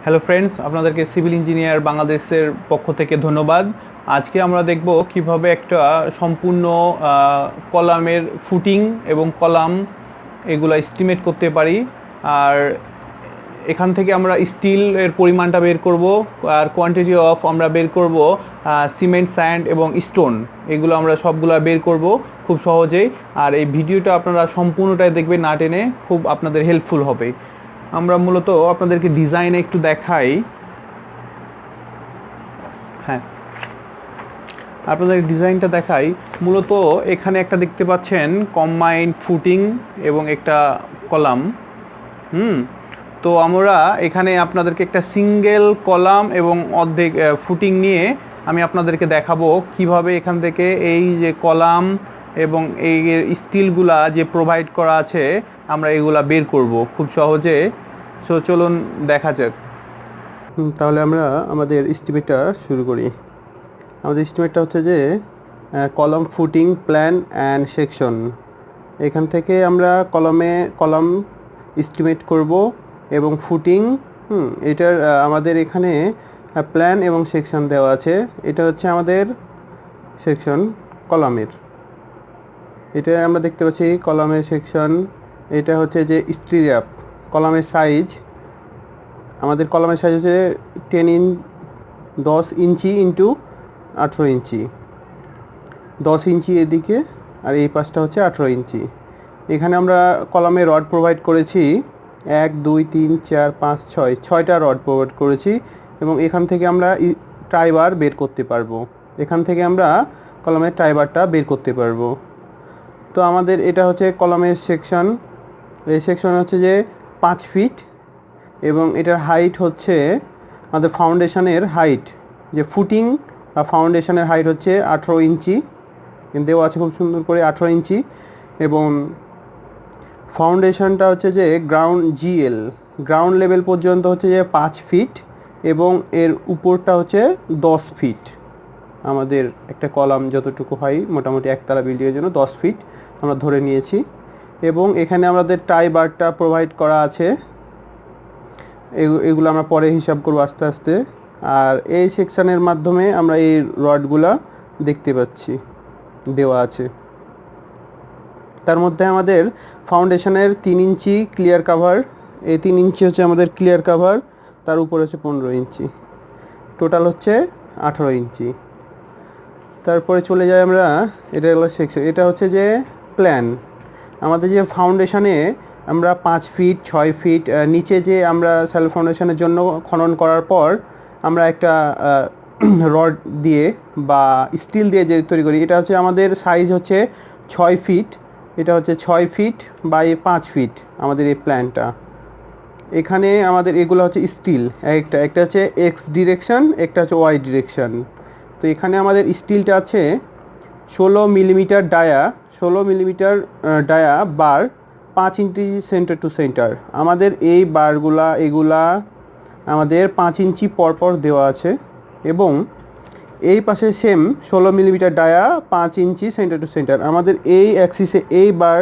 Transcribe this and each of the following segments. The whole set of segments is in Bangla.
হ্যালো ফ্রেন্ডস, আপনাদেরকে সিভিল ইঞ্জিনিয়ার বাংলাদেশের পক্ষ থেকে ধন্যবাদ। আজকে আমরা দেখব কিভাবে একটা সম্পূর্ণ কলামের ফুটিং এবং কলাম এগুলো এস্টিমেট করতে পারি। আর এখান থেকে আমরা স্টিলের পরিমাণটা বের করব, আর কোয়ান্টিটি অফ আমরা বের করব সিমেন্ট, স্যান্ড এবং স্টোন, এগুলো আমরা সবগুলো বের করব খুব সহজেই। আর এই ভিডিওটা আপনারা সম্পূর্ণটাই দেখবেন, না টেনে, খুব আপনাদের হেল্পফুল হবে। আমরা মূলত আপনাদেরকে ডিজাইনে একটু দেখাই। হ্যাঁ, আপনাদের ডিজাইনটা দেখাই। মূলত এখানে একটা দেখতে পাচ্ছেন কম্বাইন্ড ফুটিং এবং একটা কলাম। তো আমরা এখানে আপনাদেরকে একটা সিঙ্গেল কলাম এবং অর্ধেক ফুটিং নিয়ে আমি আপনাদেরকে দেখাবো কিভাবে এখান থেকে এই যে কলাম এবং এই স্টিলগুলা যে প্রোভাইড করা আছে আমরা এগুলা বের করব খুব সহজে। সো চলুন দেখা যাক। তাহলে আমরা আমাদের এস্টিমেটটা শুরু করি। আমাদের এস্টিমেটটা হচ্ছে যে column footing plan and section. এখান থেকে আমরা কলাম এস্টিমেট করব এবং ফুটিং এটার আমাদের এখানে প্ল্যান এবং সেকশন দেওয়া আছে। এটা হচ্ছে আমাদের সেকশন কলামের। এটা আমরা দেখতে পাচ্ছি কলামের সেকশন। এটা হচ্ছে যে স্টিরিয়াপ কলামের সাইজ। আমাদের কলামের সাইজ হচ্ছে 10 ইঞ্চি ইন্টু 18 ইঞ্চি। 10 ইঞ্চি এদিকে আর এই পাশটা হচ্ছে 18 ইঞ্চি। এখানে আমরা কলামে রড প্রোভাইড করেছি 1 2 3 4 5 6 6টা রড প্রোভাইড করেছি এবং এখান থেকে আমরা টাইবার বের করতে পারবো। এখান থেকে আমরা কলামের টাইবারটা বের করতে পারবো। তো আমাদের এটা হচ্ছে কলামের সেকশন। এই সেকশন হচ্ছে যে 5 ফিট এবং এটার হাইট হচ্ছে আমাদের ফাউন্ডেশনের হাইট, যে ফুটিং বা ফাউন্ডেশনের হাইট হচ্ছে 18 ইঞ্চি দেওয়া আছে খুব সুন্দর করে 18 ইঞ্চি। এবং ফাউন্ডেশনটা হচ্ছে যে গ্রাউন্ড লেভেল পর্যন্ত হচ্ছে যে 5 ফিট এবং এর উপরটা হচ্ছে 10 ফিট। আমাদের একটা কলাম যতটুকু হয় মোটামুটি একতলা বিল্ডিংয়ের জন্য 10 ফিট আমরা ধরে নিয়েছি। এবং এখানে আমাদের টাই বারটা প্রোভাইড করা আছে, এগুলো আমরা পরে হিসাব করব আস্তে আস্তে। আর এই সেকশনের মাধ্যমে আমরা এই রডগুলা দেখতে পাচ্ছি দেওয়া আছে। তার মধ্যে আমাদের ফাউন্ডেশনের 3 ইঞ্চি ক্লিয়ার কাভার, এই 3 ইঞ্চি হচ্ছে আমাদের ক্লিয়ার কাভার, তার উপর হচ্ছে 15 ইঞ্চি, টোটাল হচ্ছে 18 ইঞ্চি। তারপরে চলে যাই আমরা, এটা হলো সেকশন। এটা হচ্ছে যে প্ল্যান। আমাদের যে ফাউন্ডেশনে আমরা 5 ফিট 6 ফিট নিচে যে আমরা সেল ফাউন্ডেশনের জন্য খনন করার পর আমরা একটা রড দিয়ে বা স্টিল দিয়ে যে তৈরি করি, এটা হচ্ছে আমাদের সাইজ হচ্ছে 6 ফিট। এটা হচ্ছে 6 ফিট বাই 5 ফিট আমাদের এই প্ল্যানটা। এখানে আমাদের এগুলো হচ্ছে স্টিল, একটা হচ্ছে এক্স ডিরেকশন, একটা হচ্ছে ওয়াই ডিরেকশন। তো এখানে আমাদের স্টিলটা আছে 16 millimetre dia bar, 5 inch centre to centre. আমাদের এই এগুলা আমাদের 5 ইঞ্চি পরপর দেওয়া আছে এবং এই পাশে same 16 millimetre dia 5 inch centre to centre. আমাদের এই অ্যাক্সিসে এই বার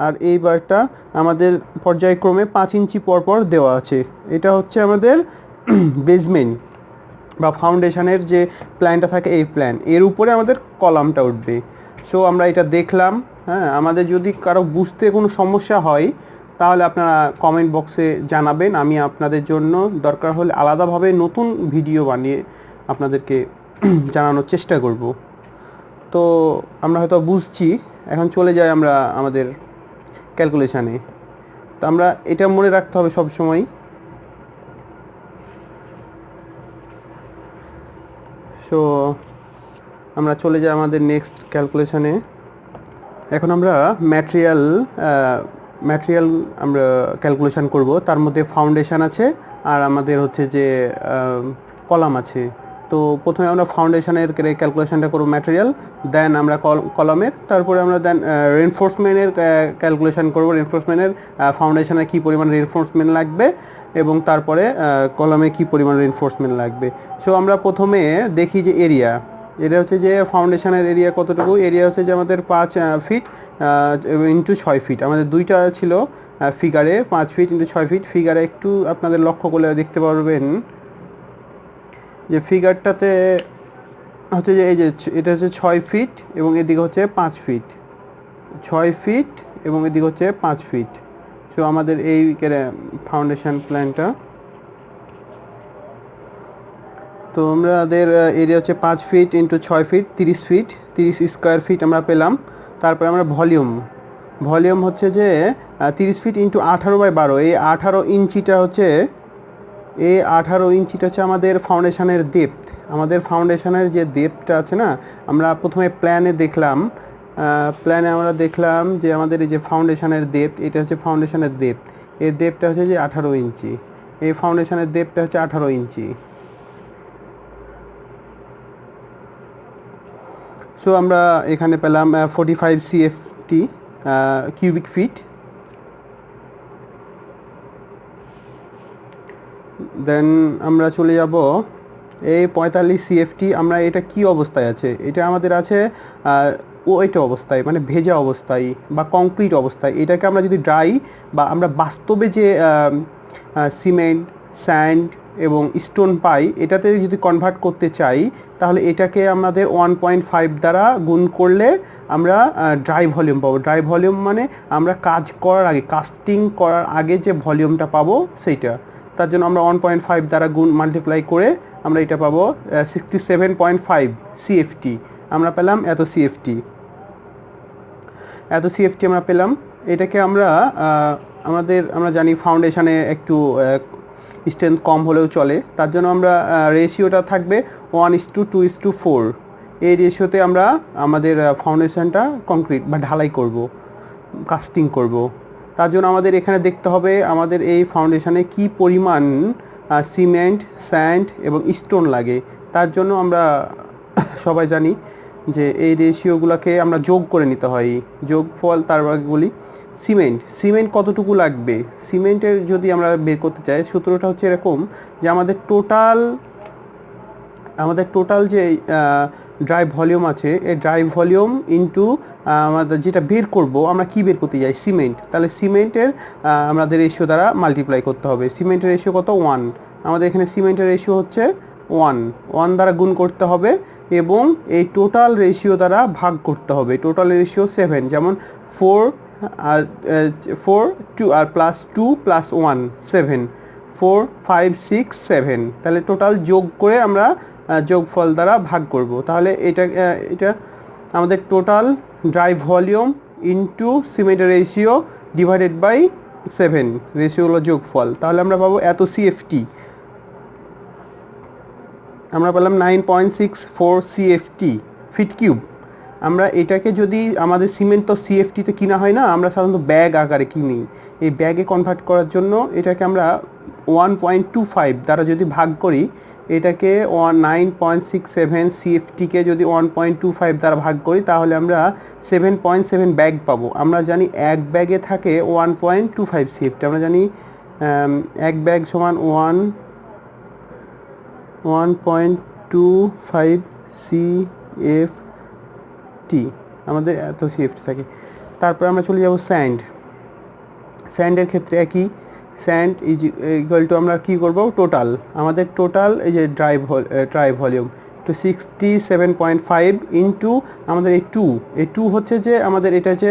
আর এই বারটা আমাদের পর্যায়ক্রমে 5 ইঞ্চি পরপর দেওয়া আছে। এটা হচ্ছে আমাদের বেসমেন্ট বা ফাউন্ডেশনের যে প্ল্যানটা থাকে, এই প্ল্যান এর উপরে আমাদের কলামটা উঠবে। সো আমরা এটা দেখলাম। হ্যাঁ, আমাদের যদি কারো বুঝতে কোনো সমস্যা হয় তাহলে আপনারা কমেন্ট বক্সে জানাবেন, আমি আপনাদের জন্য দরকার হলে আলাদাভাবে নতুন ভিডিও বানিয়ে আপনাদেরকে জানানোর চেষ্টা করব। তো আমরা হয়তো বুঝছি। এখন চলে যাই আমরা আমাদের ক্যালকুলেশানে। তো আমরা এটা মনে রাখতে হবে সব সময়। সো আমরা চলে যাই আমাদের নেক্সট ক্যালকুলেশানে। এখন আমরা ম্যাটেরিয়াল আমরা ক্যালকুলেশন করব। তার মধ্যে ফাউন্ডেশন আছে আর আমাদের হচ্ছে যে কলাম আছে। তো প্রথমে আমরা ফাউন্ডেশনের ক্যালকুলেশনটা করব ম্যাটেরিয়াল, দেন আমরা কলামের, তারপরে আমরা দেন রেনফোর্সমেন্টের ক্যালকুলেশন করব। রেনফোর্সমেন্টের ফাউন্ডেশনে কী পরিমাণ রেনফোর্সমেন্ট লাগবে এবং তারপরে কলামে কী পরিমাণ রেনফোর্সমেন্ট লাগবে। সো আমরা প্রথমে দেখি যে এরিয়া। এটা হচ্ছে যে ফাউন্ডেশনের এরিয়া কতটুকু। এরিয়া হচ্ছে যে আমাদের 5 ফিট ইন্টু 6 ফিট। আমাদের দুইটা ছিল ফিগারে 5 ফিট ইন্টু 6 ফিট। ফিগারে একটু আপনাদের লক্ষ্য করলে দেখতে পারবেন যে ফিগারটাতে হচ্ছে যে এই যে এটা হচ্ছে 6 ফিট এবং এদিকে হচ্ছে 5 ফিট, 6 ফিট এবং এদিকে হচ্ছে 5 ফিট। সো আমাদের এই ফাউন্ডেশন প্ল্যানটা, তো আমাদের এরিয়া হচ্ছে 5 feet into 6 feet, 30 feet, 30 square feet আমরা পেলাম। তারপরে আমরা ভলিউম হচ্ছে যে 30 ফিট ইন্টু 18/12, এই 18 ইঞ্চিটা হচ্ছে আমাদের ফাউন্ডেশনের ডেপথ। আমাদের ফাউন্ডেশনের যে ডেপথটা আছে না, আমরা প্রথমে প্ল্যানে দেখলাম যে আমাদের এই যে ফাউন্ডেশনের ডেপথ, এটা হচ্ছে ফাউন্ডেশনের ডেপথ, এর ডেপথটা হচ্ছে যে 18 ইঞ্চি। এই ফাউন্ডেশনের ডেপথটা হচ্ছে 18 ইঞ্চি। সো আমরা এখানে পেলাম 45 সিএফটি কিউবিক ফিট। দেন আমরা চলে যাব এই 45 সিএফটি। আমরা এটা কি অবস্থায় আছে, এটা আমাদের আছে ওয়েট অবস্থায়, মানে ভেজা অবস্থায় বা কংক্রিট অবস্থায়। এটাকে আমরা যদি ড্রাই বা আমরা বাস্তবে যে সিমেন্ট, স্যান্ড এবং স্টোন পাই, এটাতে যদি কনভার্ট করতে চাই, তাহলে এটাকে আমাদের 1.5 দ্বারা গুণ করলে আমরা ড্রাই ভলিউম পাবো। ড্রাই ভলিউম মানে আমরা কাজ করার আগে, কাস্টিং করার আগে যে ভলিউমটা পাবো সেইটা। তার জন্য আমরা 1.5 দ্বারা গুণ মাল্টিপ্লাই করে আমরা এটা পাবো 67.5 সিএফটি। আমরা পেলাম এত সিএফটি আমরা পেলাম। এটাকে আমরা আমরা জানি ফাউন্ডেশনে একটু স্ট্রেংথ কম হলেও চলে, তার জন্য আমরা রেশিওটা থাকবে 1:2:4। এই রেশিওতে আমরা আমাদের ফাউন্ডেশনটা কংক্রিট বা ঢালাই করব, কাস্টিং করব। তার জন্য আমাদের এখানে দেখতে হবে আমাদের এই ফাউন্ডেশনে কি পরিমাণ সিমেন্ট, স্যান্ড এবং স্টোন লাগে। তার জন্য আমরা সবাই জানি যে এই রেশিওগুলোকে আমরা যোগ করে নিতে হয়, যোগফল তার বলি। সিমেন্ট কতটুকু লাগবে, সিমেন্টের যদি আমরা বের করতে চাই, সূত্রটা হচ্ছে এরকম যে আমাদের টোটাল যে ড্রাই ভলিউম আছে, এই ড্রাই ভলিউম ইন্টু আমাদের যেটা বের করব, আমরা কি বের করতে যাই, সিমেন্ট। তাহলে সিমেন্টের আমাদের রেশিও দ্বারা মাল্টিপ্লাই করতে হবে। সিমেন্টের রেশিও কত, 1। আমাদের এখানে সিমেন্টের রেশিও হচ্ছে 1 দ্বারা গুণ করতে হবে এবং এই টোটাল রেশিও দ্বারা ভাগ করতে হবে। টোটাল রেশিও 7, যেমন 4 2 আর +2 +1 7, 4 5 6 7। তাহলে টোটাল যোগ করে আমরা যোগফল দ্বারা ভাগ করব। তাহলে এটা আমাদের টোটাল ড্রাই ভলিউম ইন্টু সিমেন্টের রেশিও ডিভাইডেড বাই 7, রেশিও হলো যোগফল। তাহলে আমরা পাবো এত সিএফটি। আমরা পেলাম 9.64 সিএফটি ফিট কিউব। আমরা এটাকে যদি আমাদের সিমেন্ট তো সিএফটিতে কিনা হয় না, আমরা সাধারণত ব্যাগ আকারে কিনি। এই ব্যাগে কনভার্ট করার জন্য এটাকে আমরা 1.25 দ্বারা যদি ভাগ করি, এটাকে 9.67 সিএফটিকে যদি 1.25 দ্বারা ভাগ করি, তাহলে আমরা 7.7 ব্যাগ পাবো। আমরা জানি এক ব্যাগে থাকে 1.25 সিএফটি। আমরা জানি এক ব্যাগ সমান 1.25 সিএফটি, আমাদের এত সিএফটি থাকে। তারপর আমরা চলে যাব স্যান্ডের ক্ষেত্রে একই। স্যান্ড ইকুয়াল টু আমরা কী করব, আমাদের টোটাল এই যে ড্রাই ভলিউম তো 67.5 ইন্টু আমাদের এই 2 হচ্ছে যে আমাদের এটা যে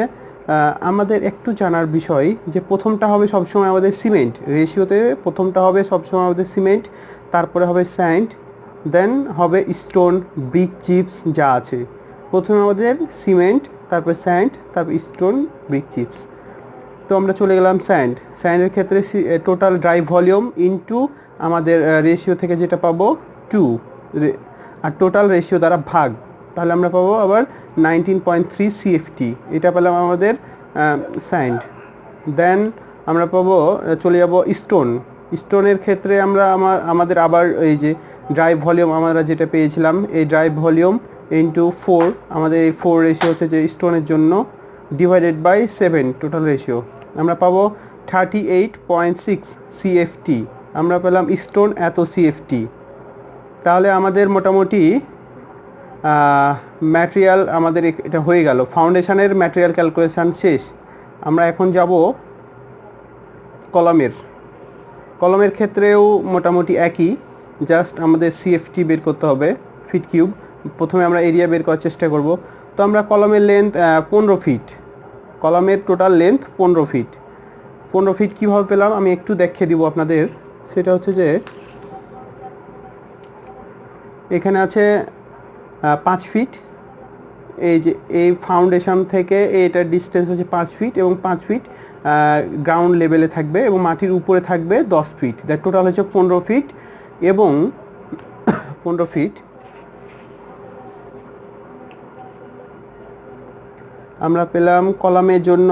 আমাদের একটু জানার বিষয় যে প্রথমটা হবে সবসময় আমাদের সিমেন্ট রেশিওতে, প্রথমটা হবে সবসময় আমাদের সিমেন্ট, তারপরে হবে স্যান্ড, দেন হবে স্টোন, ব্রিক, চিপস যা আছে। প্রথমে আমাদের সিমেন্ট, তারপর স্যান্ড, তারপর স্টোন, ব্রিক, চিপস। তো আমরা চলে গেলাম স্যান্ডের ক্ষেত্রে টোটাল ড্রাই ভলিউম ইন্টু আমাদের রেশিও থেকে যেটা পাবো 2 আর টোটাল রেশিও দ্বারা ভাগ, তাহলে আমরা পাবো আবার 19.3 সিএফটি। এটা পেলাম আমাদের স্যান্ড। দেন আমরা পাবো, চলে যাব স্টোনের ক্ষেত্রে আমরা আমাদের আবার এই যে ড্রাই ভলিউম আমরা যেটা পেয়েছিলাম, এই ড্রাই ভলিউম ইন্টু 4, আমাদের এই 4 রেশিও হচ্ছে যে স্টোনের জন্য, ডিভাইডেড বাই 7 টোটাল রেশিও, আমরা পাবো 38.6 সিএফটি। আমরা পেলাম স্টোন এত সিএফটি। তাহলে আমাদের মোটামুটি ম্যাটেরিয়াল আমাদের এটা হয়ে গেল, ফাউন্ডেশনের ম্যাটেরিয়াল ক্যালকুলেশান শেষ। আমরা এখন যাব কলমের ক্ষেত্রেও মোটামুটি একই, জাস্ট আমাদের সিএফটি বের করতে হবে, ফিট কিউব। প্রথমে আমরা এরিয়া বের করার চেষ্টা করব। তো আমরা কলমের লেন্থ 15 ফিট, কলমের টোটাল লেন্থ 15 ফিট। 15 ফিট কীভাবে পেলাম আমি একটু দেখিয়ে দিব আপনাদের। সেটা হচ্ছে যে এখানে আছে 5 ফিট, এই যে এই ফাউন্ডেশন থেকে এটার ডিস্টেন্স হচ্ছে 5 ফিট এবং 5 ফিট গ্রাউন্ড লেভেলে থাকবে এবং মাটির উপরে থাকবে 10 ফিট, দ্যাট টোটাল হচ্ছে 15 ফিট। এবং 15 ফিট আমরা পেলাম কলামের জন্য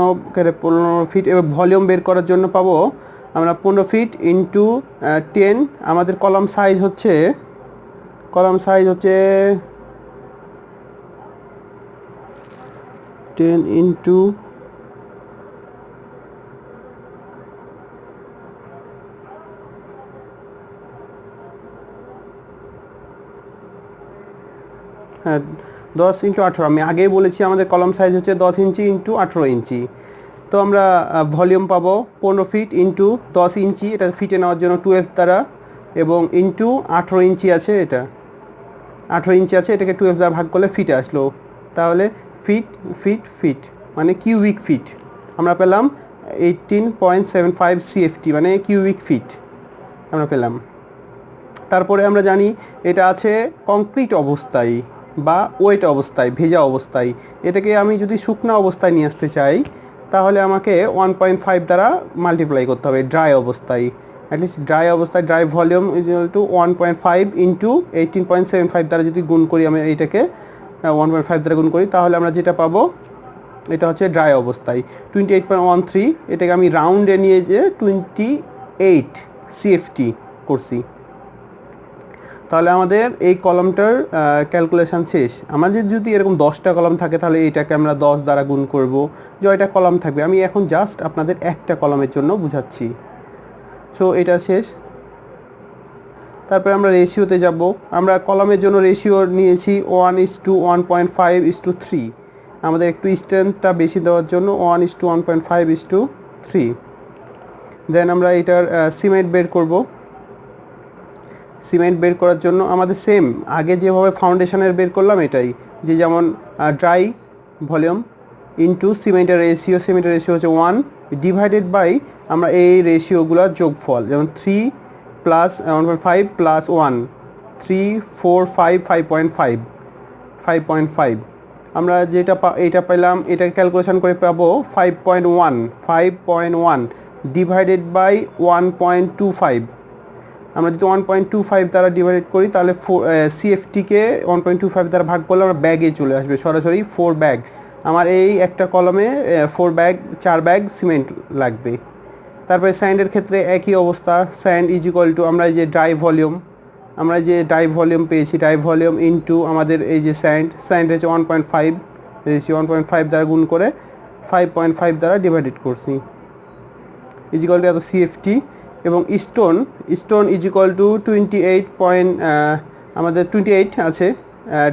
15 ফিট, এবং ভলিউম বের করার জন্য পাবো আমরা 15 ফিট ইন্টু 10। আমাদের কলাম সাইজ হচ্ছে 10 ইন্টু হ্যাঁ 10 ইন্টু 18। আমি আগেই বলেছি আমাদের কলম সাইজ হচ্ছে 10 ইঞ্চি ইন্টু 18 ইঞ্চি। তো আমরা ভলিউম পাবো 15 ফিট ইন্টু 10 ইঞ্চি, এটা ফিটে নেওয়ার জন্য 12 দ্বারা, এবং ইন্টু 18 ইঞ্চি আছে, এটা 18 ইঞ্চি আছে, এটাকে 12 দ্বারা ভাগ করলে ফিটে আসলো। তাহলে ফিট ফিট ফিট মানে কিউবিক ফিট আমরা পেলাম 18.75 সিএফটি মানে কিউবিক ফিট আমরা পেলাম। তারপরে আমরা জানি এটা আছে কংক্রিট অবস্থায় বা ওয়েট অবস্থায়, ভেজা অবস্থায়। এটাকে আমি যদি শুকনো অবস্থায় নিয়ে আসতে চাই তাহলে আমাকে 1.5 দ্বারা মাল্টিপ্লাই করতে হবে ড্রাই অবস্থায়। অ্যাটলিস্ট ড্রাই অবস্থায় dry volume is equal two 1.5 into 18.75 দ্বারা যদি গুণ করি, আমি এইটাকে 1.5 দ্বারা গুণ করি, তাহলে আমরা যেটা পাবো এটা হচ্ছে ড্রাই অবস্থায় 28.13। এটাকে আমি রাউন্ডে নিয়ে যে 28 সিএফটি করছি। তাহলে আমাদের এই কলমটার ক্যালকুলেশন শেষ। আমাদের যদি এরকম 10টা কলম থাকে তাহলে এইটাকে আমরা 10 দ্বারা গুণ করব, জয়টা কলম থাকবে। আমি এখন জাস্ট আপনাদের একটা কলমের জন্য বুঝাচ্ছি। সো এটা শেষ। তারপরে আমরা রেশিওতে যাব। আমরা কলমের জন্য রেশিও নিয়েছি 1:1.5:3। আমাদের একটু স্ট্রেংথটা বেশি দেওয়ার জন্য 1:1.5:3। দেন আমরা এটার সিমেন্ট বের করব। সিমেন্ট বের করার জন্য আমাদের সেম আগে যেভাবে ফাউন্ডেশনের বের করলাম এটাই, যে যেমন ড্রাই ভলিউম ইন্টু সিমেন্টের রেশিও, সিমেন্টের রেশিও হচ্ছে 1 ডিভাইডেড বাই আমরা এই রেশিওগুলোর যোগফল, যেমন 3 প্লাস 1.5 প্লাস 1 3 4 5 5.5 আমরা যেটা এটা পেলাম, এটা ক্যালকুলেশন করে পাবো 5.1 ডিভাইডেড বাই 1.25। আমরা যদি 1.25 দ্বারা ডিভাইড করি তাহলে সিএফটিকে 1.25 দ্বারা ভাগ করলে আমরা ব্যাগে চলে আসবে সরাসরি 4 ব্যাগ। আমার এই একটা কলমে 4 ব্যাগ সিমেন্ট লাগবে। তারপরে স্যান্ডের ক্ষেত্রে একই অবস্থা, স্যান্ড ইজ ইকুয়াল টু আমরা যে ড্রাই ভলিউম পেয়েছি, ড্রাই ভলিউম ইন্টু আমাদের এই যে স্যান্ড হচ্ছে 1.5 রেশিও 1.5 দ্বারা গুণ করে 5.5 দ্বারা ডিভাইডেড করছি, ইজ ইকুয়াল টু এত সিএফটি। এবং স্টোন ইজ ইকুয়াল টু 28 আমাদের 28 আছে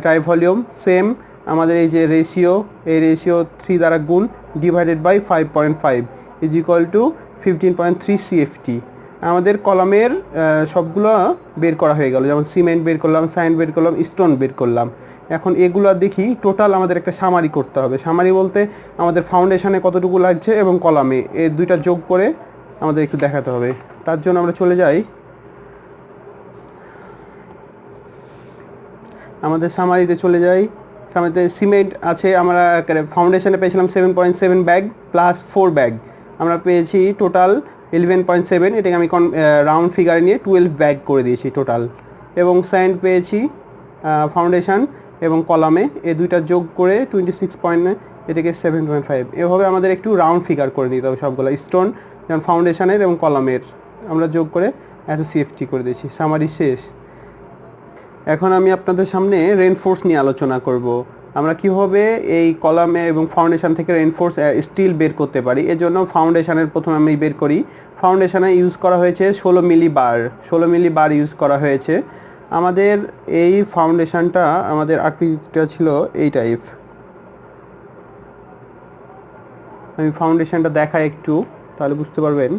ড্রাই ভলিউম, সেম আমাদের এই যে রেশিও, এই রেশিও 3 দ্বারা গুণ divided by 5.5 is equal to 15.3 CFT. আমাদের কলমের সবগুলো বের করা হয়ে গেল, যেমন সিমেন্ট বের করলাম, স্যান্ড বের করলাম, স্টোন বের করলাম। এখন এগুলো দেখি টোটাল আমাদের একটা সামারি করতে হবে। সামারি বলতে আমাদের ফাউন্ডেশনে কতটুকু লাগছে এবং কলামে, এই দুইটা যোগ করে আমাদের একটু দেখাতে হবে। তার জন্য আমরা চলে যাই আমাদের সামারিতে, সামারিতে সিমেন্ট আছে, আমরা ফাউন্ডেশনে পেয়েছিলাম 7.7 ব্যাগ প্লাস 4 ব্যাগ, আমরা পেয়েছি টোটাল 11.7। এটাকে আমি রাউন্ড ফিগারে নিয়ে 12 ব্যাগ করে দিয়েছি টোটাল। এবং স্যান্ড পেয়েছি ফাউন্ডেশন এবং কলামে, এই দুইটা যোগ করে 26.9, এটাকে 7.5। এভাবে আমাদের একটু রাউন্ড ফিগার করে নিতে হবে সবগুলো। স্টোন যেমন ফাউন্ডেশনের এবং কলামের আমরা যোগ করে এত সিএফটি করে দিয়েছি। সামারি শেষ। এখন আমি আপনাদের সামনে রেনফোর্স নিয়ে আলোচনা করব। আমরা কিভাবে এই কলামে এবং ফাউন্ডেশন থেকে রেনফোর্স স্টিল বের করতে পারি। এর জন্য ফাউন্ডেশনের প্রথমে আমি বের করি। ফাউন্ডেশনে ইউজ করা হয়েছে 16 মিলি বার ইউজ করা হয়েছে। আমাদের এই ফাউন্ডেশনটা, আমাদের আকৃতিটা ছিল এই টাইপ। আমি ফাউন্ডেশনটা দেখাই একটু, তাহলে বুঝতে পারবেন।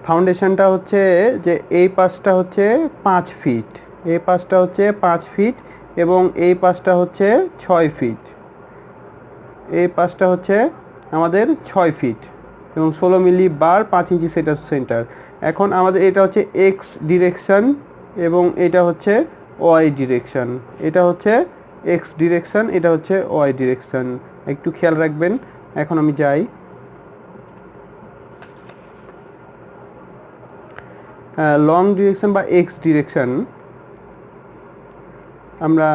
ফাউন্ডেশনটা হচ্ছে যে এই পাশটা হচ্ছে 5 ফিট, এই পাশটা হচ্ছে 5 ফিট এবং এই পাশটা হচ্ছে 6 ফিট, এই পাশটা হচ্ছে আমাদের 6 ফিট এবং 16 মিলি বার 5 ইঞ্চি সেন্টার। এখন আমাদের এটা হচ্ছে এক্স ডিরেকশন এবং এটা হচ্ছে ওয়াই ডিরেকশন, এটা হচ্ছে এক্স ডিরেকশন, এটা হচ্ছে ওয়াই ডিরেকশন, একটু খেয়াল রাখবেন। এখন আমি যাই, লং ডিরেকশন বা এক্স ডিরেকশন আমরা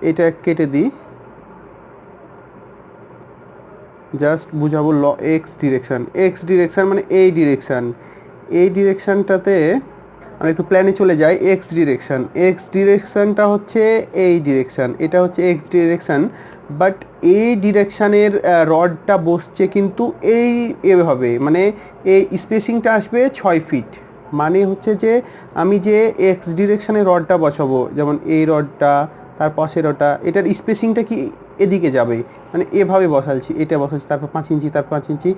এটা কেটে দিই, জাস্ট বুঝাবো। এক্স ডিরেকশন মানে এই ডিরেকশনটাতে আমরা একটু প্ল্যানে চলে যাই। এক্স ডিরেকশনটা হচ্ছে এই ডিরেকশন, এটা হচ্ছে এক্স ডিরেকশন, বাট এই ডিরেকশানের রডটা বসছে কিন্তু এভাবে, মানে এই স্পেসিংটা আসবে 6 ফিট। মানে হচ্ছে যে আমি যে এক্স ডিরেকশানে রডটা বসাবো, যেমন এই রডটা, তার পাশের রডটা, এটার স্পেসিংটা কি এদিকে যাবে, মানে এভাবে বসাচ্ছি, এটা বসাচ্ছি, তারপর 5 ইঞ্চি, তারপর 5 ইঞ্চি,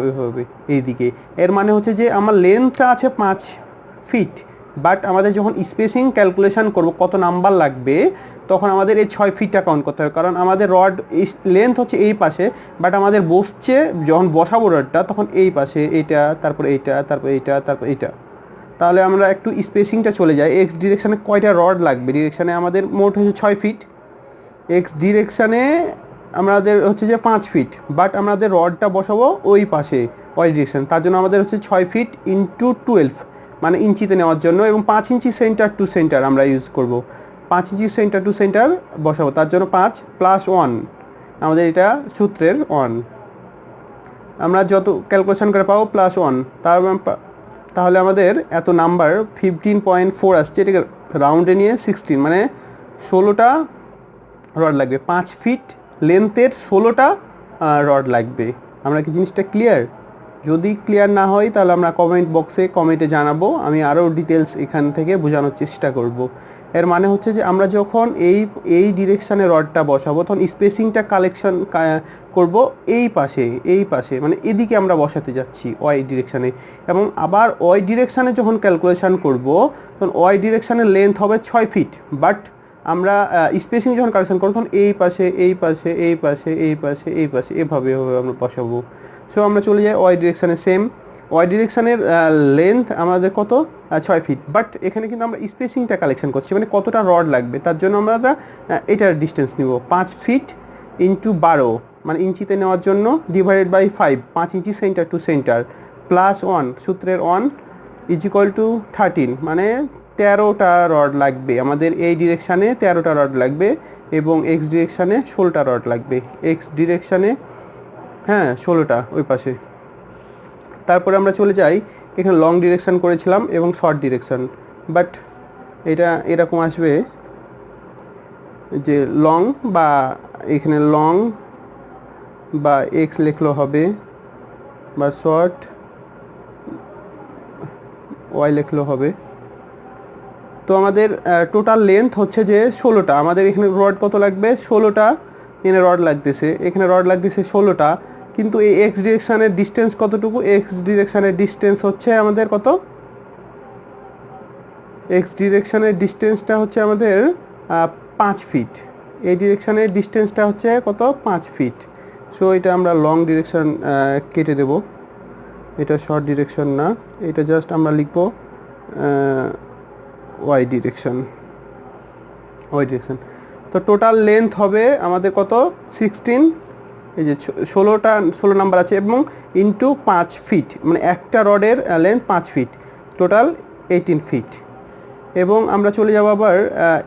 এভাবে এইদিকে। এর মানে হচ্ছে যে আমার লেন্থটা আছে 5 ফিট, বাট আমাদের যখন স্পেসিং ক্যালকুলেশন করব কত নাম্বার লাগবে, তখন আমাদের এই 6 ফিটটা কাউন্ট করতে হবে, কারণ আমাদের রড লেন্থ হচ্ছে এই পাশে, বাট আমাদের বসছে যখন বসাবো রডটা তখন এই পাশে, এইটা, তারপর এইটা, তারপর এইটা, তারপর এইটা। তাহলে আমরা একটু স্পেসিংটা চলে যাই। এক্স ডিরেকশানে কয়টা রড লাগবে, ডিরেকশানে আমাদের মোট হচ্ছে 6 ফিট, এক্স ডিরেকশানে আমাদের হচ্ছে যে 5 ফিট, বাট আমাদের রডটা বসাবো ওই পাশে ওয়াই ডিরেকশন, তার জন্য আমাদের হচ্ছে 6 ফিট ইন্টু 12, মানে ইঞ্চিতে নেওয়ার জন্য, এবং 5 ইঞ্চি সেন্টার টু সেন্টার আমরা ইউজ করব। 5 ইঞ্চি সেন্টার টু সেন্টার বসাবো, তার জন্য 5 + 1, আমাদের এটা সূত্রের 1, আমরা যত ক্যালকুলেশন করে পাবো +1, তাহলে আমাদের এত নাম্বার 15.4 আসছে, এটাকে রাউন্ডে নিয়ে 16, মানে 16টা রড লাগবে। 5 ফিট লেন্থের 16টা রড লাগবে। আমরা কি জিনিসটা ক্লিয়ার? যদি ক্লিয়ার না হয় তাহলে আমরা কমেন্ট বক্সে কমেন্টে জানাবো, আমি আরও ডিটেলস এখান থেকে বোঝানোর চেষ্টা করব। এর মানে হচ্ছে যে আমরা যখন এই ডিরেকশানে রডটা বসাবো তখন স্পেসিংটা কালেকশন করব এই পাশে, মানে এদিকে আমরা বসাতে যাচ্ছি ওয়াই ডিরেকশানে, এবং আবার ওয়াই ডিরেকশানে যখন ক্যালকুলেশন করব তখন ওয়াই ডিরেকশানের লেন্থ হবে 6 ফিট, বাট আমরা স্পেসিং যখন কালেকশন করবো তখন এই পাশে এভাবে আমরা বসাবো। সো আমরা চলে যাই ওয়াই ডিরেকশানে, সেম ওয়াই ডিরেকশানের লেন্থ আমাদের কত, 6 ফিট, বাট এখানে কিন্তু আমরা স্পেসিংটা কালেকশন করছি, মানে কতটা রড লাগবে, তার জন্য আমরা এটার ডিস্টেন্স নিব 5 ফিট ইন্টু 12, মানে ইঞ্চিতে নেওয়ার জন্য divided by 5, 5 inch centre to centre, +1, সূত্রের 1 = 13, মানে 13টা রড লাগবে আমাদের এই ডিরেকশানে, 13টা রড লাগবে, এবং এক্স ডিরেকশানে 16টা রড লাগবে, এক্স ডিরেকশানে 16টা ওই পাশে। তারপরে আমরা চলে যাই, এখানে লং ডিরেকশান করেছিলাম এবং শর্ট ডিরেকশান, বাট এটা এরকম আসবে যে লং, বা এখানে লং বা এক্স লিখলেও হবে, বা শর্ট ওয়াই লিখলেও হবে। তো আমাদের টোটাল লেন্থ হচ্ছে যে 16টা, আমাদের এখানে রড কত লাগবে, 16টা এখানে রড লাগতেছে, 16টা, কিন্তু এই এক্স ডিরেকশানের ডিস্টেন্স কতটুকু, এক্স ডিরেকশানের ডিস্টেন্স হচ্ছে আমাদের কত, এক্স ডিরেকশানের ডিস্টেন্সটা হচ্ছে আমাদের 5 ফিট, এই ডিরেকশানের ডিস্টেন্সটা হচ্ছে কত, 5 ফিট। সো এটা আমরা লং ডিরেকশান কেটে দেব, এটা শর্ট ডিরেকশন না, এটা জাস্ট আমরা লিখব ওয়াই ডিরেকশন। তো টোটাল লেন্থ হবে আমাদের কত, 16, এই যে 16 নাম্বার আছে, এবং ইন্টু 5 ফিট, মানে একটা রডের লেন্থ 5 ফিট, টোটাল 18 ফিট। এবং আমরা চলে যাব আবার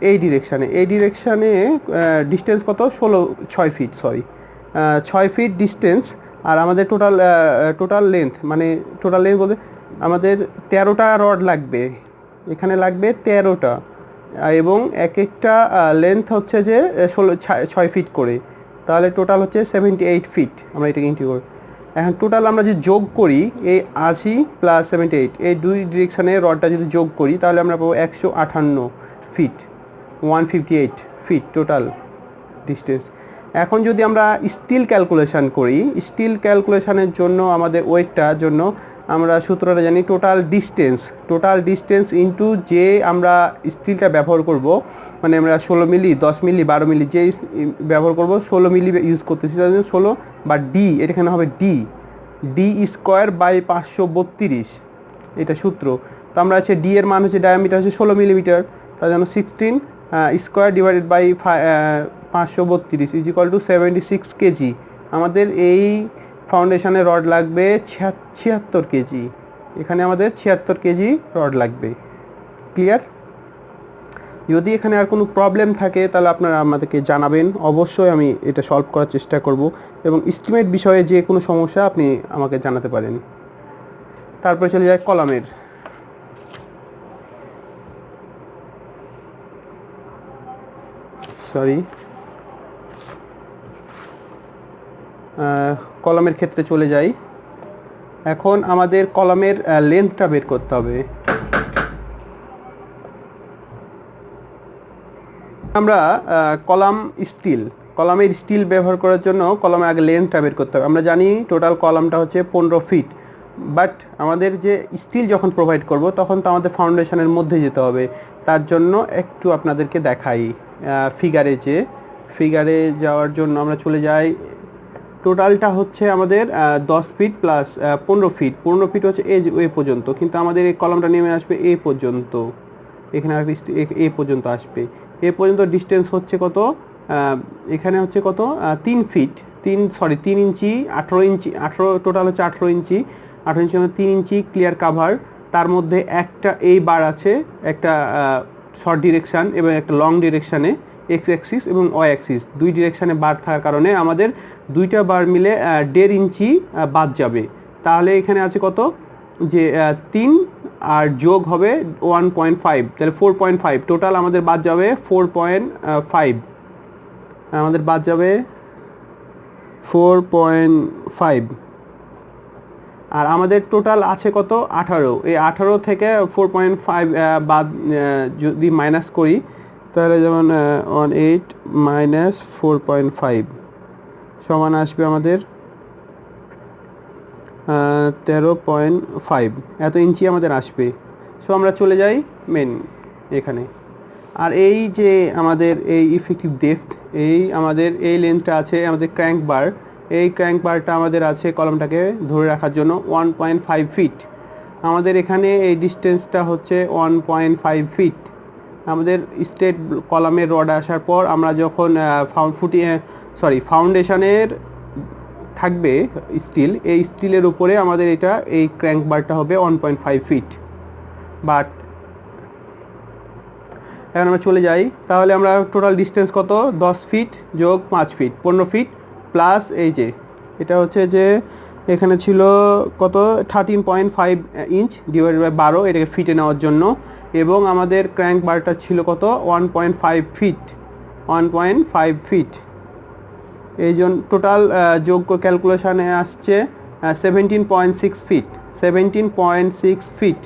এই ডিরেকশানে ডিস্টেন্স কত, 6 ফিট, 6 ফিট ডিস্টেন্স, আর আমাদের টোটাল লেন্থ, মানে টোটাল লেন্থ বলতে আমাদের 13টা রড লাগবে, এখানে লাগবে 13টা, এবং এক একটা লেন্থ হচ্ছে যে 6 ফিট করে, তাহলে টোটাল হচ্ছে 78 ফিট। আমরা এটাকে ইন্টু করি, এখন টোটাল আমরা যদি যোগ করি এই 80 + 78, এই দুই ডিরেকশানে রডটা যদি যোগ করি তাহলে আমরা পাবো 158 ফিট, 158 ফিট টোটাল ডিস্টেন্স। এখন যদি আমরা স্টিল ক্যালকুলেশন করি, স্টিল ক্যালকুলেশনের জন্য আমাদের ওয়েটটার জন্য আমরা সূত্রটা জানি টোটাল ডিস্টেন্স ইনটু যে আমরা স্টিলটা ব্যবহার করব, মানে আমরা 16 মিলি 10 মিলি 12 মিলি যে ব্যবহার করব 16 মিলি ইউজ করতেছি, তার জন্য 16 বা ডি, এখানে হবে ডি স্কোয়ার বাই 532, এটা সূত্র। তো আমরা হচ্ছে ডি এর মান হচ্ছে ডায়ামিটার হচ্ছে 16 মিলিমিটার, তার জন্য 16 square divided by 532 is equal to 76 KG. আমাদের এই ফাউন্ডেশনের রড লাগবে 76 কেজি, এখানে আমাদের 76 কেজি রড লাগবে। ক্লিয়ার? যদি এখানে আর কোনো প্রবলেম থাকে তাহলে আপনারা আমাদেরকে জানাবেন, অবশ্যই আমি এটা সলভ করার চেষ্টা করব, এবং এস্টিমেট বিষয়ে যে কোনো সমস্যা আপনি আমাকে জানাতে পারেন। তারপরে চলে যায় কলামের। কলামের ক্ষেত্রে চলে যাই। এখন আমাদের কলামের লেন্থটা বের করতে হবে। আমরা কলামের স্টিল ব্যবহার করার জন্য কলামের আগে লেন্থটা বের করতে হবে। আমরা জানি টোটাল কলামটা হচ্ছে 15 ফিট, বাট আমাদের যে স্টিল যখন প্রোভাইড করব তখন তো আমাদের ফাউন্ডেশনের মধ্যে যেতে হবে। তার জন্য একটু আপনাদেরকে দেখাই ফিগারে যাওয়ার জন্য আমরা চলে যাই। টোটালটা হচ্ছে আমাদের 10 ফিট প্লাস 15 ফিট। 15 ফিট হচ্ছে এ পর্যন্ত, কিন্তু আমাদের এই কলামটা নেমে আসবে এ পর্যন্ত, এখানে এ পর্যন্ত আসবে। এ পর্যন্ত ডিস্টেন্স হচ্ছে কত? এখানে হচ্ছে কত? 3 ফিট 3 ইঞ্চি 18 ইঞ্চি, টোটাল হচ্ছে 18 ইঞ্চি। 18 ইঞ্চি মানে 3 ইঞ্চি ক্লিয়ার কাভার। তার মধ্যে একটা এই বার আছে, একটা শর্ট ডিরেকশান এবং একটা লং ডিরেকশানে, এক্স অ্যাক্সিস এবং ওয়াই অ্যাক্সিস, দুই ডিরেকশানে বার থাকার কারণে আমাদের দুইটা বার মিলে 1.5 ইঞ্চি বাদ যাবে। তাহলে এখানে আছে কত? যে 3 আর যোগ হবে 1.5, তাহলে 4.5। টোটাল আমাদের বাদ যাবে 4.5, আমাদের বাদ যাবে 4.5। আর আমাদের টোটাল আছে কত? 18। এই 18 থেকে 4.5 বাদ যদি মাইনাস করি তাহলে যেমন 18 মাইনাস 4.5 সমান আসবে আমাদের 13.5, এত ইঞ্চি আমাদের আসবে। সো আমরা চলে যাই মেন এখানে। আর এই যে আমাদের এই ইফেক্টিভ ডেপথ, এই আমাদের এই লেন্থটা আছে আমাদের ক্র্যাঙ্ক বার, এই ক্র্যাঙ্ক বারটা আমাদের আছে কলমটাকে ধরে রাখার জন্য 1.5 ফিট। আমাদের এখানে এই ডিস্টেন্সটা হচ্ছে 1.5 ফিট। আমাদের স্ট্রেট কলামের রড আসার পর আমরা যখন ফাউন্ডেশনের থাকবে স্টিল, এই স্টিলের উপরে আমাদের এটা এই ক্র্যাঙ্ক বারটা হবে 1.5 ফিট। বাট এখন আমরা চলে যাই, তাহলে আমরা টোটাল ডিস্টেন্স কত? 10 ফিট যোগ 5 ফিট 15 ফিট, প্লাস এই যে এটা হচ্ছে যে এখানে ছিল কত? 13.5 ইঞ্চ ডিভাইডেড বাই 12, এটাকে ফিটে নেওয়ার জন্য। এবং আমাদের ক্র্যাঙ্ক বারটা ছিল কত? 1.5 ফিট। এই জন্য টোটাল যোগ্য ক্যালকুলেশানে আসছে 17.6 ফিট।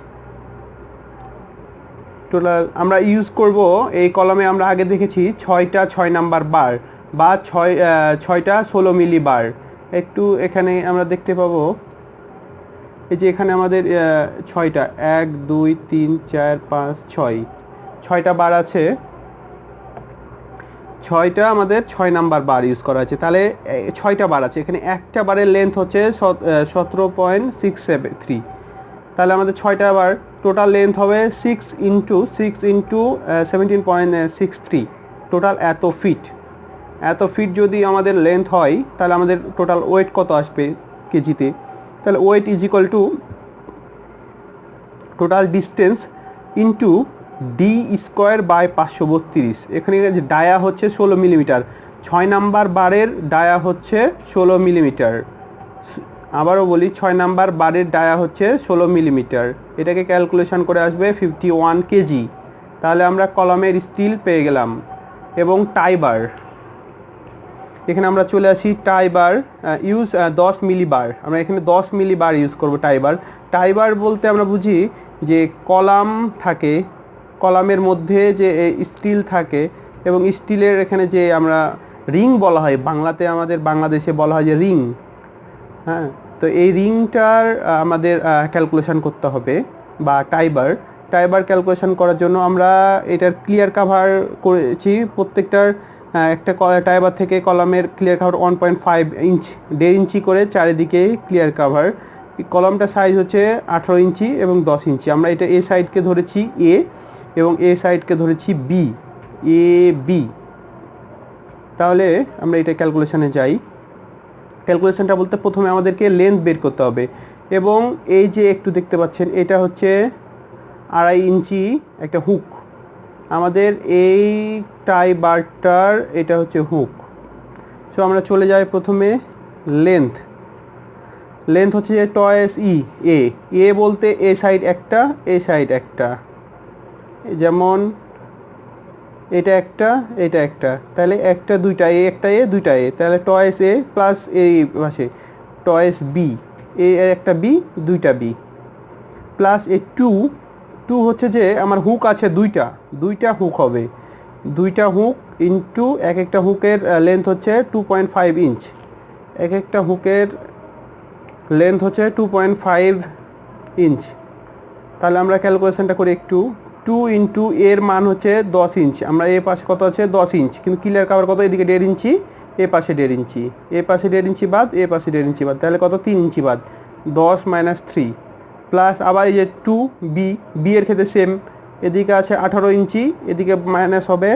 টোটাল আমরা ইউজ করব এই কলমে, আমরা আগে দেখেছি 6টা 6 নাম্বার বার বা 6টা 16 মিলি বার। একটু এখানে আমরা দেখতে পাবো এই যে এখানে আমাদের 6টা 1 2 3 4 5 6টা বার আছে, 6টা আমাদের 6 নাম্বার বার ইউজ করা আছে। তাহলে 6টা বার আছে, এখানে একটা বারের লেন্থ হচ্ছে 17.673। তাহলে আমাদের 6টা বার টোটাল লেন্থ হবে 6 ইন্টু 17.63, টোটাল এত ফিট যদি আমাদের লেন্থ হয় তাহলে আমাদের টোটাল ওয়েট কত আসবে কেজিতে? তাহলে weight is equal to total distance into D square by 532। এখানে ডায়া হচ্ছে 16 মিলিমিটার, 6 নাম্বার বারের ডায়া হচ্ছে 16 মিলিমিটার। আবারও বলি, 6 নাম্বার বারের ডায়া হচ্ছে 16 মিলিমিটার, এটাকে ক্যালকুলেশন করে আসবে 51 কেজি। তাহলে আমরা কলামের স্টিল পেয়ে গেলাম। এবং টাইবার, এখানে আমরা চলে আসি টাইবার ইউজ 10 মিলি বার। আমরা এখানে 10 মিলি বার ইউজ করব টাইবার বলতে আমরা বুঝি যে কলাম থাকে, কলামের মধ্যে যে স্টিল থাকে এবং স্টিলের এখানে যে আমরা রিং বলা হয়, বাংলাতে আমাদের বাংলাদেশে বলা হয় যে রিং, হ্যাঁ, তো এই রিংটার আমাদের ক্যালকুলেশন করতে হবে, বা টাইবার ক্যালকুলেশন করার জন্য আমরা এটার ক্লিয়ার কাভার করেছি প্রত্যেকটার একটা টাইবার থেকে কলামের ক্লিয়ার কাভার 1.5 ইঞ্চ, 1.5 ইঞ্চি করে চারিদিকে ক্লিয়ার কাভার। কলামটার সাইজ হচ্ছে 18 ইঞ্চি এবং 10 ইঞ্চি। আমরা এটা এ সাইডকে ধরেছি এ এবং এ সাইডকে ধরেছি বি, এ বি। তাহলে আমরা এটা ক্যালকুলেশনে যাই। ক্যালকুলেশনটা বলতে প্রথমে আমাদেরকে লেন্থ বের করতে হবে, এবং এই যে একটু দেখতে পাচ্ছেন এটা হচ্ছে 2.5 ইঞ্চি একটা হুক। আমাদের এই টাই বারটার এটা হচ্ছে হুক। সো আমরা চলে যাই প্রথমে লেন্থ হচ্ছে যে টয়েস এ বলতে এ সাইড একটা, এ সাইড একটা, যেমন এটা একটা, তাহলে একটা দুইটা এ, একটা এ দুইটা এ, তাহলে টয়েস এ প্লাস এই পাশে টয়েস বি, এ একটা বি দুইটা বি, প্লাস এ টু হচ্ছে যে আমার হুক আছে দুইটা হুক হবে, দুইটা হুক ইন্টু এক একটা হুকের লেন্থ হচ্ছে 2.5 ইঞ্চ, এক একটা হুকের লেন্থ হচ্ছে 2.5 ইঞ্চ। তাহলে আমরা ক্যালকুলেশনটা করি একটু। 2 ইন্টু এর মান হচ্ছে 10 ইঞ্চ, আমরা এ পাশে কত আছে 10 ইঞ্চ, কিন্তু ক্লিয়ার কাভার কত এদিকে 1.5 ইঞ্চি, এ পাশে 1.5 ইঞ্চি, এ পাশে 1.5 ইঞ্চি বাদ, এ পাশে 1.5 ইঞ্চি বাদ, তাহলে কত 3 ইঞ্চি বাদ, 10 মাইনাস 3, প্লাস আবার এই যে 2 বি এর ক্ষেত্রে সেম, এদিকে আছে 18 ইঞ্চি, এদিকে মাইনাস হবে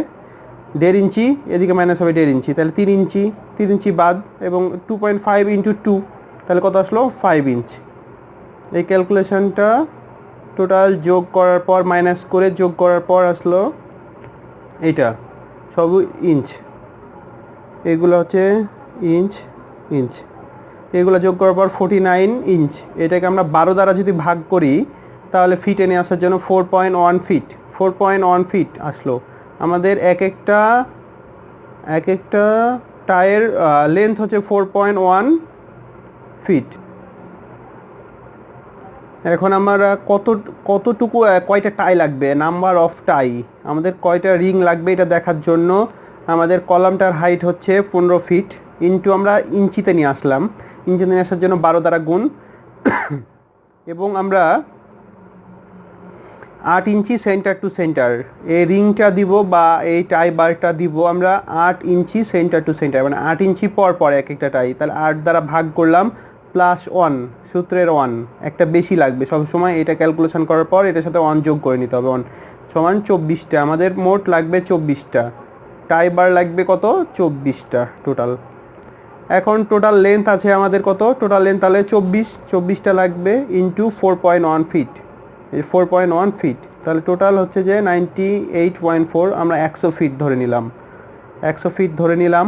1.5 ইঞ্চি, এদিকে মাইনাস হবে 1.5 ইঞ্চি, তাহলে 3 ইঞ্চি বাদ, এবং 2.5 ইন্টু 2 তাহলে কত আসলো 5 ইঞ্চ। এই ক্যালকুলেশনটা টোটাল যোগ করার পর মাইনাস করে যোগ করার পর আসলো এটা সব ইঞ্চ, এগুলো হচ্ছে ইঞ্চ, এগুলো যোগ করার পর 49 ইঞ্চ। এটাকে আমরা 12 দ্বারা যদি ভাগ করি তাহলে ফিটে নিয়ে আসার জন্য 4.1 ফিট আসলো। আমাদের এক একটা টায়ের লেন্থ হচ্ছে 4.1 ফিট। এখন আমরা কতটুকু কয়টা টাই লাগবে, নাম্বার অফ টাই, আমাদের কয়টা রিং লাগবে এটা দেখার জন্য আমাদের কলামটার হাইট হচ্ছে 15 ফিট, ইন্টু আমরা ইঞ্চিতে নিয়ে আসলাম, ইঞ্চিতে নিয়ে আসার জন্য 12 দ্বারা গুণ, এবং আমরা 8 ইঞ্চি সেন্টার টু সেন্টার এই রিংটা দিব, বা এই টাই বারটা দিব আমরা 8 ইঞ্চি সেন্টার টু সেন্টার, মানে 8 ইঞ্চি পর এক একটা টাই, তাহলে 8 দ্বারা ভাগ করলাম, প্লাস 1 সূত্রের 1 একটা বেশি লাগবে সবসময়, এটা ক্যালকুলেশন করার পর এটার সাথে 1 যোগ করে নিতে হবে, 1 সমান 24টা, আমাদের মোট লাগবে 24টা টাই বার লাগবে, কত 24টা টোটাল। এখন টোটাল লেন্থ আছে আমাদের কত, টোটাল লেন্থ তাহলে 24টা লাগবে ইন্টু 4.1 ফিট, 4.1 ফিট, তাহলে টোটাল হচ্ছে যে 98.4, আমরা 100 ফিট ধরে নিলাম, 100 ফিট ধরে নিলাম।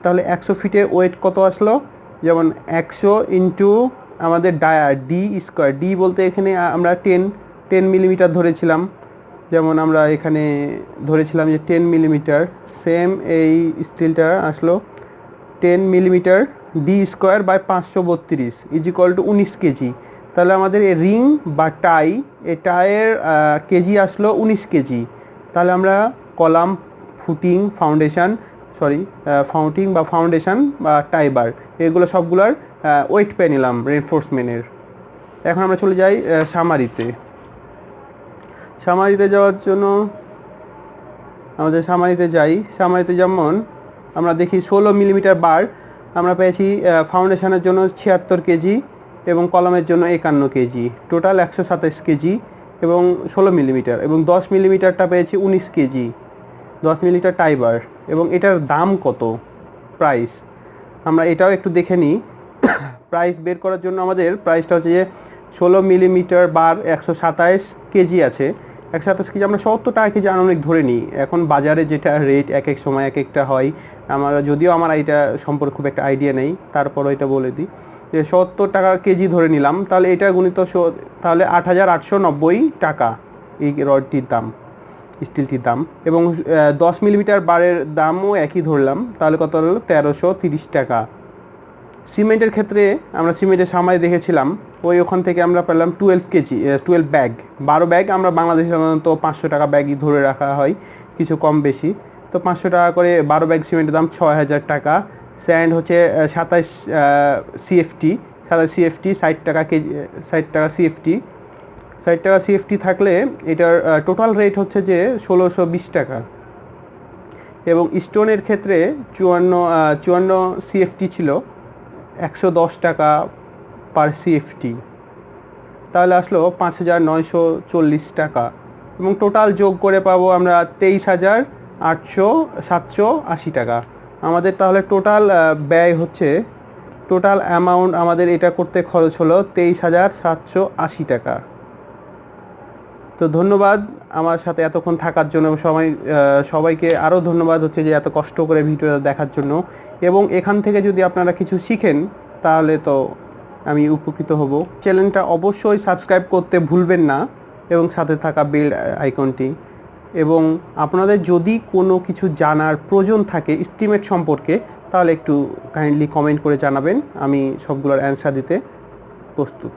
তাহলে 100 ফিটে ওয়েট কত আসলো, যেমন 100 ইন্টু আমাদের ডি স্কোয়ার, ডি বলতে এখানে আমরা 10 মিলিমিটার ধরেছিলাম, যেমন আমরা এখানে ধরেছিলাম যে 10 মিলিমিটার, সেম এই স্টিলটা আসলো 10 millimetre, D square by 532 is equal to 19 KG. তাহলে আমাদের এই রিং বা টাই, এই টাইয়ের কেজি আসলো 19 কেজি। তাহলে আমরা কলাম, ফুটিং বা টাই বার এগুলো সবগুলোর ওয়েট পেয়ে নিলাম রেনফোর্সমেন্টের। এখন আমরা চলে যাই সামারিতে যাওয়ার জন্য আমাদের সামারিতে যেমন আমরা দেখি 16 মিলিমিটার বার আমরা পেয়েছি ফাউন্ডেশনের জন্য 76 কেজি এবং কলামের জন্য 51 কেজি, টোটাল 127 কেজি এবং 16 মিলিমিটার, এবং 10 মিলিমিটারটা পেয়েছি 19 কেজি, 10 মিলিমিটার টাইবার। এবং এটার দাম কত, প্রাইস আমরা এটাও একটু দেখে নিই। প্রাইস বের করার জন্য আমাদের প্রাইসটা হচ্ছে যে 16 মিলিমিটার বার 127 কেজি আছে, 127 কেজি আমরা 70 টাকা কেজি আনুমানিক ধরে নিই। এখন বাজারে যেটা রেট এক এক সময় এক একটা হয়, যদিও আমার এটা সম্পর্কে খুব একটা আইডিয়া নেই, তারপরও এটা বলে দিই যে 70 টাকা কেজি ধরে নিলাম, তাহলে এটা গুণিত তাহলে 8890 টাকা এই রডটির দাম, স্টিলটির দাম। এবং 10 মিলিমিটার বারের দামও একই ধরলাম, তাহলে কত হলো 1330 টাকা। সিমেন্টের ক্ষেত্রে আমরা সিমেন্টের সামারি দেখেছিলাম, ওখান থেকে আমরা পেলাম 12 ব্যাগ, 12 ব্যাগ। আমরা বাংলাদেশে সাধারণত 500 টাকা ব্যাগই ধরে রাখা হয়, কিছু কম বেশি, তো 500 টাকা করে 12 ব্যাগ সিমেন্টের দাম 6000 টাকা। স্যান্ড হচ্ছে 27 CFT, সাদা সিএফটি 60 টাকা কেজি, 60 টাকা সিএফটি, 60 টাকা সিএফটি থাকলে এটার টোটাল রেট হচ্ছে যে 1620 টাকা। এবং স্টোনের ক্ষেত্রে 54 সিএফটি ছিল 110 টাকা পার সিএফটি, তাহলে আসলো 5940 টাকা। এবং টোটাল যোগ করে পাবো আমরা 23,780 টাকা। আমাদের তাহলে টোটাল ব্যয় হচ্ছে, টোটাল অ্যামাউন্ট আমাদের এটা করতে খরচ হলো 23,780 টাকা। তো ধন্যবাদ আমার সাথে এতক্ষণ থাকার জন্য। সবাইকে আরও ধন্যবাদ হচ্ছে যে এত কষ্ট করে ভিডিওটা দেখার জন্য। এবং এখান থেকে যদি আপনারা কিছু শিখেন তাহলে তো আমি উপকৃত হব। চ্যানেলটা অবশ্যই সাবস্ক্রাইব করতে ভুলবেন না এবং সাথে থাকা বেল আইকনটি। এবং আপনাদের যদি কোনো কিছু জানার প্রয়োজন থাকে এস্টিমেট সম্পর্কে তাহলে একটু কাইন্ডলি কমেন্ট করে জানাবেন, আমি সবগুলোর অ্যান্সার দিতে প্রস্তুত।